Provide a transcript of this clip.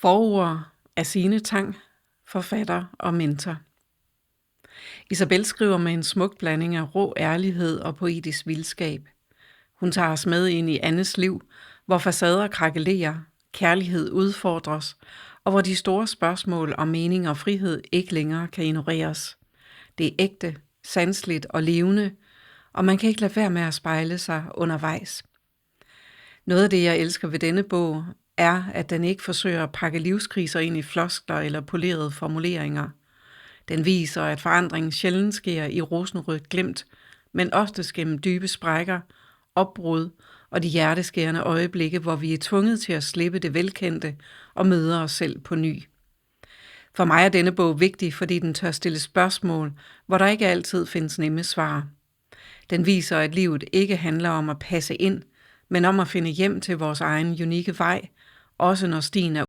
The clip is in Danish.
Forord af Signe Tang, forfatter og mentor. Isabel skriver med en smuk blanding af rå ærlighed og poetisk vildskab. Hun tager os med ind i Annes liv, hvor facader krakelerer, kærlighed udfordres, og hvor de store spørgsmål om mening og frihed ikke længere kan ignoreres. Det er ægte, sanseligt og levende, og man kan ikke lade være med at spejle sig undervejs. Noget af det, jeg elsker ved denne bog, er, at den ikke forsøger at pakke livskriser ind i floskler eller polerede formuleringer. Den viser, at forandringen sjældent sker i rosenrødt glimt, men oftest gennem dybe sprækker, opbrud og de hjerteskærende øjeblikke, hvor vi er tvunget til at slippe det velkendte og møde os selv på ny. For mig er denne bog vigtig, fordi den tør stille spørgsmål, hvor der ikke altid findes nemme svar. Den viser, at livet ikke handler om at passe ind, men om at finde hjem til vores egen unikke vej, også når stien er